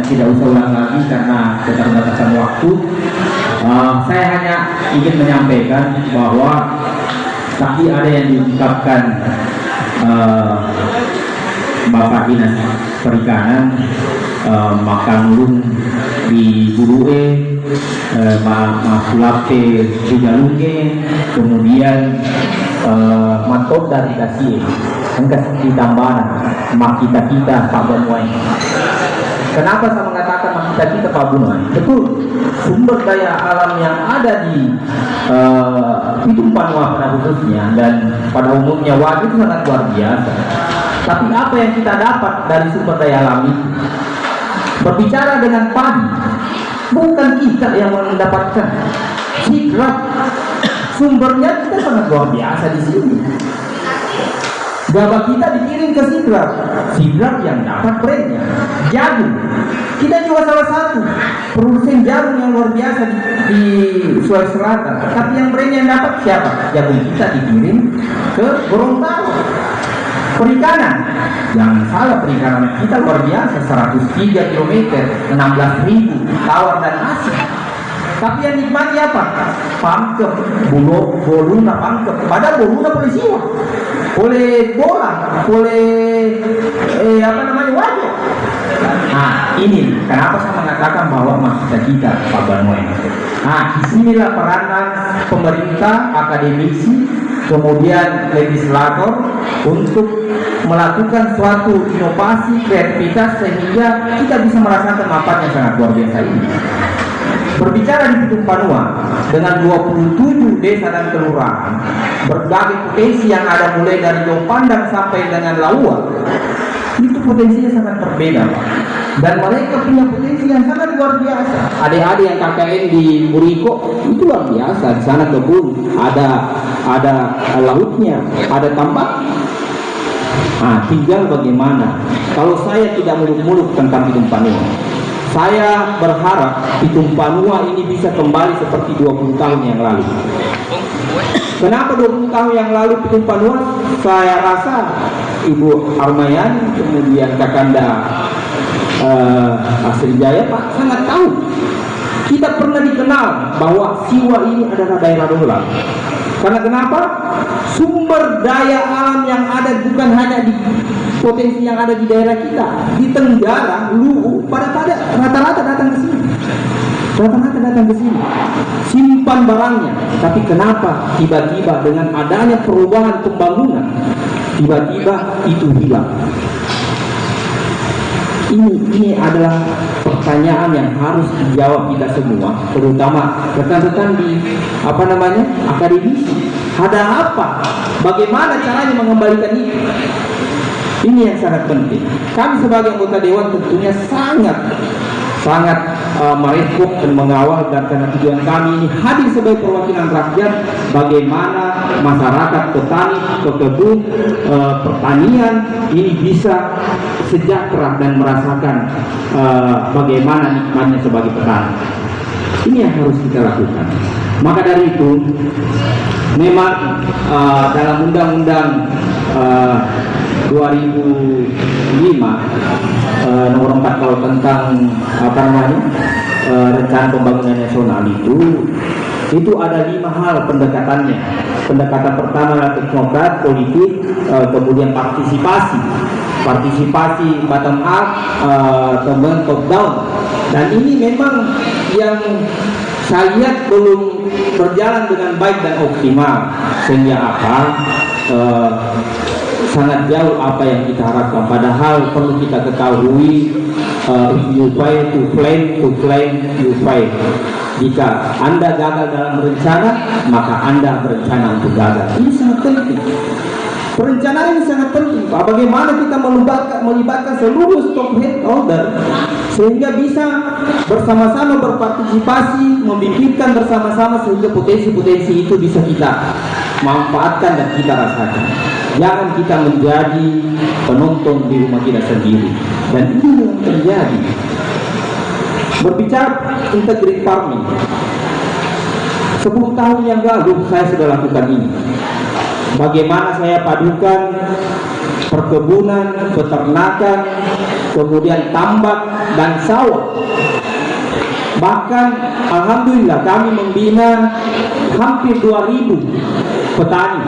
tidak usah ulang lagi karena keterbatasan waktu. Saya hanya ingin menyampaikan bahwa tadi ada yang diungkapkan Bapak Dinas Perikanan, makan ulun di Burue, Masulape di Jalunge, kemudian Matop dari Kasih, engkas di Tambana, Makita Pak Banuai. Kenapa saya mengatakan Makita Pak Banuai? Betul, sumber daya alam yang ada di Pitung Panua pada khususnya dan pada umumnya Wadi itu sangat luar biasa. Tapi apa yang kita dapat dari sumber daya alam itu? Berbicara dengan padi, bukan kita yang mendapatkan. Sigrap, sumbernya kita sangat luar biasa di sini. Gabah kita dikirim ke Sigrap, Sigrap yang dapat brandnya. Jagung, kita juga salah satu produsen jagung yang luar biasa di Sulawesi Selatan. Tapi yang brandnya yang dapat siapa? Jagung kita dikirim ke Gorontalo. Perikanan, jangan salah, perikanan kita luar biasa, 103 km, 16.000 tawar dan asing. Tapi yang nikmati apa? Pangkep, boluna pangkep. Padahal boluna boleh siwa, boleh bola, boleh wajah. Nah, ini kenapa saya mengatakan bahwa maksud kita Pak Banuai. Nah, disinilah peranan pemerintah, akademisi, kemudian legislator untuk melakukan suatu inovasi, kreativitas sehingga kita bisa merasakan manfaat yang sangat luar biasa ini. Berbicara di Pitung Panua dengan 27 desa dan kelurahan, berbagai potensi yang ada mulai dari Jauh Pandang sampai dengan Laua, itu potensinya sangat berbeda, Pak. Dan mereka punya potensi yang sangat luar biasa. Adik-adik yang KKN di Buriko itu luar biasa. Di sana kebun, ada lautnya, ada tambak. Nah, tinggal bagaimana. Kalau saya tidak muluk-muluk tentang Pitung Panua, saya berharap Pitung Panua ini bisa kembali seperti 20 tahun yang lalu. Kenapa 20 tahun yang lalu Pitung Panua? Saya rasa Ibu Armayan, kemudian Kakanda Asri Jaya, Pak, sangat tahu. Kita pernah dikenal bahwa Siwa ini adalah daerah dolar. Karena kenapa? Sumber daya alam yang ada bukan hanya di potensi yang ada di daerah kita, di Tenggara, Luwu, pada rata-rata datang ke sini. Rata-rata datang ke sini, simpan barangnya. Tapi kenapa tiba-tiba dengan adanya perubahan pembangunan, tiba-tiba itu hilang? Ini adalah pertanyaan yang harus dijawab kita semua, terutama rekan-rekan di akademisi. Ada apa? Bagaimana caranya mengembalikan itu? Ini yang sangat penting. Kami sebagai anggota dewan tentunya sangat merespon dan mengawal, dan karena tujuan kami ini hadir sebagai perwakilan rakyat, bagaimana masyarakat petani, pekebun, pertanian ini bisa sejahtera dan merasakan bagaimana nikmatnya sebagai petani. Ini yang harus kita lakukan. Maka dari itu, memang dalam Undang-Undang 2005 nomor 4 kalau tentang rencana pembangunan nasional itu ada 5 hal pendekatannya. Pendekatan pertama adalah teknokrat, politik, kemudian partisipasi bottom up, kemudian top down. Dan ini memang yang saya lihat belum berjalan dengan baik dan optimal, sehingga sangat jauh apa yang kita harapkan. Padahal perlu kita ketahui, if you fail to plan, you fail. Jika Anda gagal dalam berencana, maka Anda berencana untuk gagal. Ini sangat penting. Perencanaan ini sangat penting, Pak. Bagaimana kita melibatkan seluruh stakeholder sehingga bisa bersama-sama berpartisipasi, memikirkan bersama-sama sehingga potensi-potensi itu bisa kita manfaatkan dan kita rasakan. Jangan kita menjadi penonton di rumah kita sendiri. Dan ini yang terjadi. Berbicara integrated farming, 10 tahun yang lalu saya sudah lakukan ini. Bagaimana saya padukan perkebunan, peternakan, kemudian tambak, dan sawah. Bahkan alhamdulillah kami membina hampir 2.000 petani,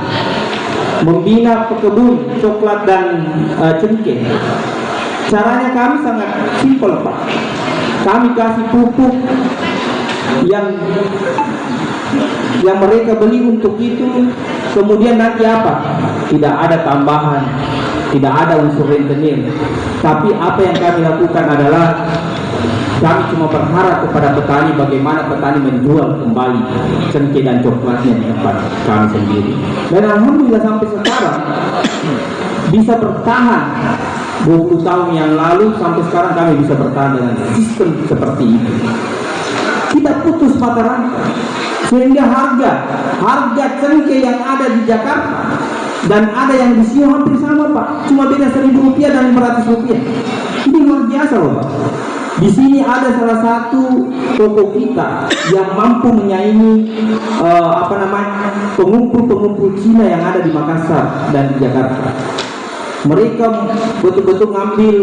membina pekebun coklat dan cengkeh. Caranya kami sangat simpel, Pak. Kami kasih pupuk yang mereka beli untuk itu, kemudian nanti apa? Tidak ada tambahan, tidak ada unsur rentenir. Tapi apa yang kami lakukan adalah kami cuma berharap kepada petani bagaimana petani menjual kembali cengkeh dan coklatnya di tempat kami sendiri. Dan alhamdulillah sampai sekarang bisa bertahan. 20 tahun yang lalu sampai sekarang kami bisa bertahan dengan sistem seperti itu. Kita putus mata rantai sehingga harga cengkeh yang ada di Jakarta dan ada yang di sini hampir sama, Pak. Cuma beda Rp1.000 dan Rp500. Ini luar biasa loh, Pak. Di sini ada salah satu toko kita yang mampu menyaingi pengumpul-pengumpul Cina yang ada di Makassar dan di Jakarta. Mereka betul-betul ngambil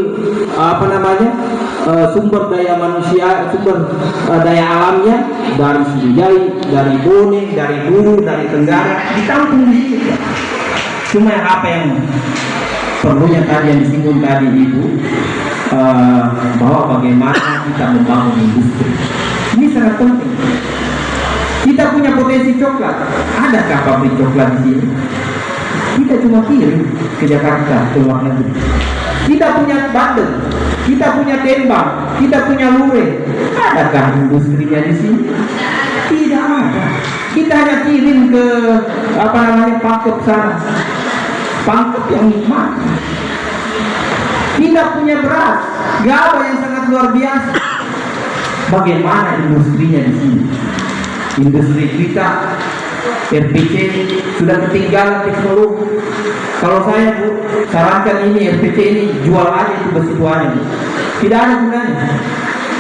sumber daya manusia, sumber daya alamnya dari Sindai, dari Bone, dari Buru, dari Tenggara, ditampung di sini. Cuma apa yang perlunya tadi yang disinggung tadi Ibu, bahwa bagaimana kita membangun industri. Ini sangat penting. Kita punya potensi coklat. Adakah pabrik coklat di sini? Kita cuma kirim ke Jakarta, ke luar negeri. Kita punya Bandeng, kita punya Tembang, kita punya Lure. Adakah industrinya di sini? Tidak ada. Kita hanya kirim ke Pangkep sana, Pangkep yang nikmat. Kita punya beras, gabah yang sangat luar biasa. Bagaimana industrinya di sini? Industri kita RPC sudah ketinggalan teknologi. Kalau saya Bu, sarankan ini RPC ini jual aja itu besi-besiannya, tidak ada gunanya.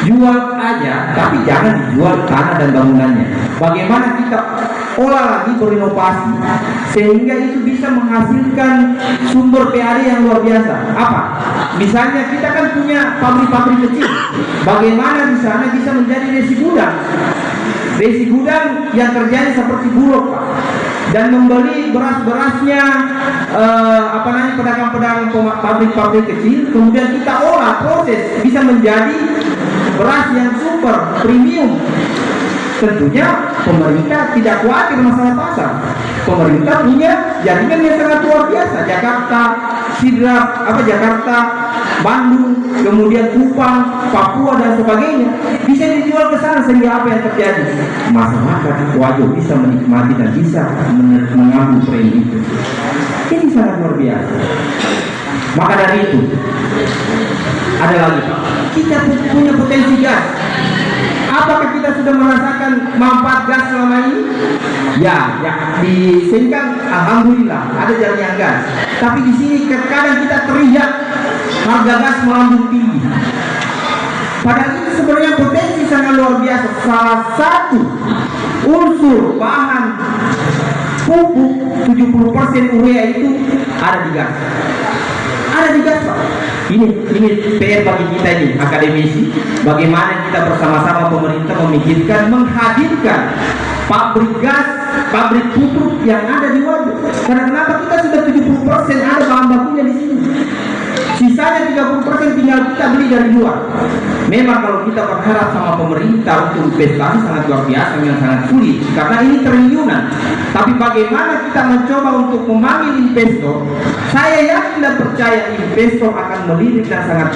Jual aja, tapi jangan dijual tanah dan bangunannya. Bagaimana kita olah lagi, berinovasi sehingga itu bisa menghasilkan sumber PAD yang luar biasa. Apa? Misalnya kita kan punya pabrik-pabrik kecil. Bagaimana di sana bisa menjadi desi gudang? Desi gudang yang kerjanya seperti Bulog, Pak, dan membeli beras-berasnya pedagang-pedagang pabrik-pabrik kecil, kemudian kita olah, proses, bisa menjadi beras yang super premium. Tentunya pemerintah tidak khawatir masalah pasar. Pemerintah punya jaringan yang sangat luar biasa. Jakarta, Jakarta, Bandung, kemudian Kupang, Papua dan sebagainya bisa dijual ke sana sehingga apa yang terjadi? Masyarakat wajib bisa menikmati dan bisa mengambil tren itu. Ini sangat luar biasa. Maka dari itu ada lagi, kita punya potensi gas. Apakah kita sudah merasakan manfaat gas selama ini? Ya di sini kan alhamdulillah ada jaringan gas. Tapi di sini kadang kita terlihat harga gas melambung tinggi. Padahal itu sebenarnya potensi sangat luar biasa. Salah satu unsur bahan pupuk 70% urea itu ada di gas. Ada di gas, Pak. Ini PR bagi kita ini akademisi. Bagaimana kita bersama-sama pemerintah memikirkan menghadirkan pabrik gas, pabrik pupuk yang ada di Wajo. Karena kenapa kita sudah 70% ada bahan bakunya di sini. Sisanya 30% tinggal kita beli dari luar. Memang kalau kita berharap sama pemerintah untuk investasi sangat luar biasa, yang sangat sulit karena ini triliunan. Tapi bagaimana kita mencoba untuk memanggil investor? Saya yakin dan percaya investor akan melirik dan sangat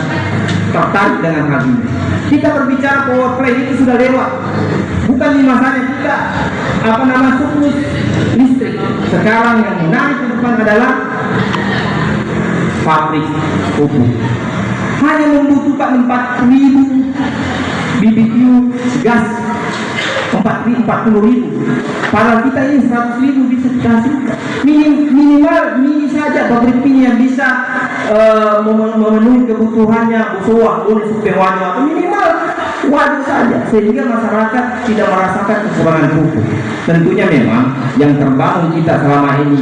tertarik dengan hal ini. Kita berbicara power play itu sudah lewat. Bukan di masanya kita surplus listrik. Sekarang yang menarik ke depan adalah pabrik pupuk. Hanya membutuhkan 4.000 BBQ gas, 40.000. Padahal kita ini 100.000 bisa dikasih. Minimal saja pabrik ini yang bisa memenuhi kebutuhannya usaha oleh supewanya minimal wajar saja, sehingga masyarakat tidak merasakan kekurangan pupuk. Tentunya memang yang terbangun kita selama ini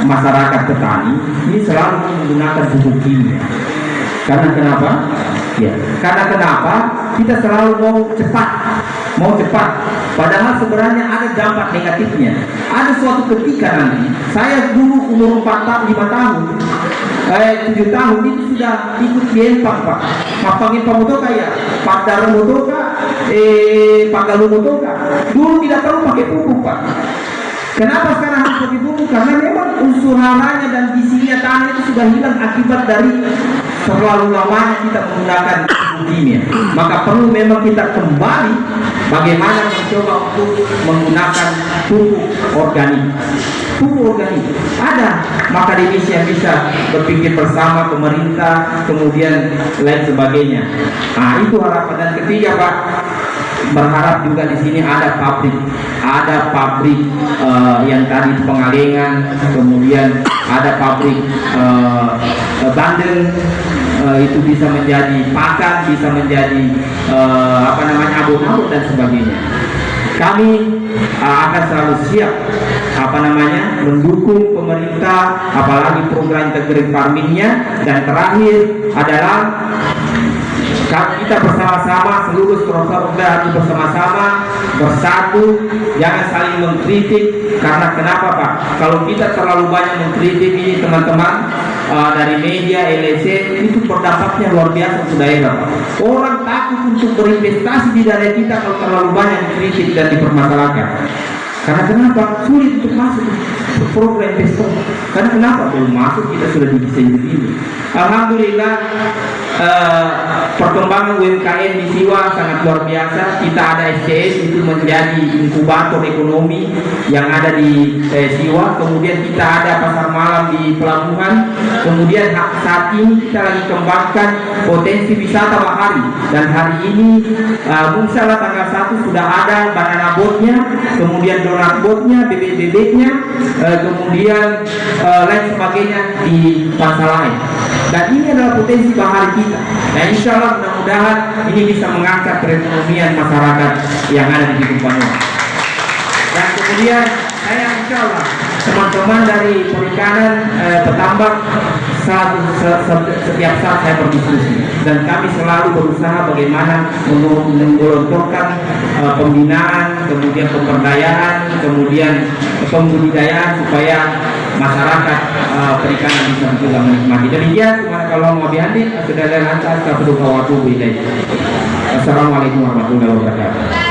masyarakat petani ini selalu menggunakan pupuk kimia. Karena kenapa? Ya, karena kenapa? Kita selalu mau cepat. Padahal sebenarnya ada dampak negatifnya. Ada suatu ketika nanti, saya dulu umur 5 tahun, 7 tahun itu sudah ikut diempang Pak. Mapangin pamutoka ya, Padaru mutoka, Pagalu mutoka. Dulu tidak perlu pakai pupuk Pak. Kenapa sekarang harus pakai pupuk? Karena memang unsur haranya dan gizinya tanah itu sudah hilang akibat dari terlalu lamanya kita menggunakan pupuk kimia. Maka perlu memang kita kembali bagaimana mencoba untuk menggunakan pupuk organik. Pupuk organik ada, maka Indonesia bisa berpikir bersama pemerintah, kemudian lain sebagainya. Nah, itu harapan. Dan ketiga Pak, berharap juga di sini ada pabrik yang tadi di Pengalengan, kemudian ada pabrik Bandeng, itu bisa menjadi pakan, bisa menjadi abon-abon dan sebagainya. Kami akan selalu siap mendukung pemerintah, apalagi program integrated farmingnya. Dan terakhir adalah kita bersama-sama, seluruh stakeholder harus bersama-sama bersatu, jangan saling mengkritik. Karena kenapa Pak? Kalau kita terlalu banyak mengkritik ini teman-teman dari media, LSC, itu berdampaknya luar biasa untuk daerah Pak. Orang takut untuk berinvestasi di daerah kita kalau terlalu banyak dikritik dan dipermasalahkan. Karena kenapa? Sulit untuk masuk ke program investor. Karena kenapa? Belum masuk kita sudah didesain begini. Alhamdulillah perkembangan UMKM di Siwa sangat luar biasa. Kita ada SCS itu menjadi inkubator ekonomi yang ada di Siwa. Kemudian kita ada pasar malam di pelabuhan. Kemudian saat ini kita lagi kembangkan potensi wisata bahari. Dan hari ini insyaallah tanggal 1 sudah ada banana boatnya, kemudian donat boatnya, bebek-bebeknya, kemudian lain sebagainya di Pasalae. Dan ini adalah potensi bahari kita. Dan insya Allah mudah-mudahan ini bisa mengangkat perekonomian masyarakat yang ada di Gunung Banua. Dan kemudian saya insya Allah teman-teman dari perikanan petambak setiap saat saya berdiskusi, dan kami selalu berusaha bagaimana menggelontorkan pembinaan, kemudian pemberdayaan, kemudian pembudidayaan supaya masyarakat perikanan bisa juga menikmati. Demikian, kalau mau bihanti sudah ada lantas ke Assalamualaikum warahmatullahi wabarakatuh.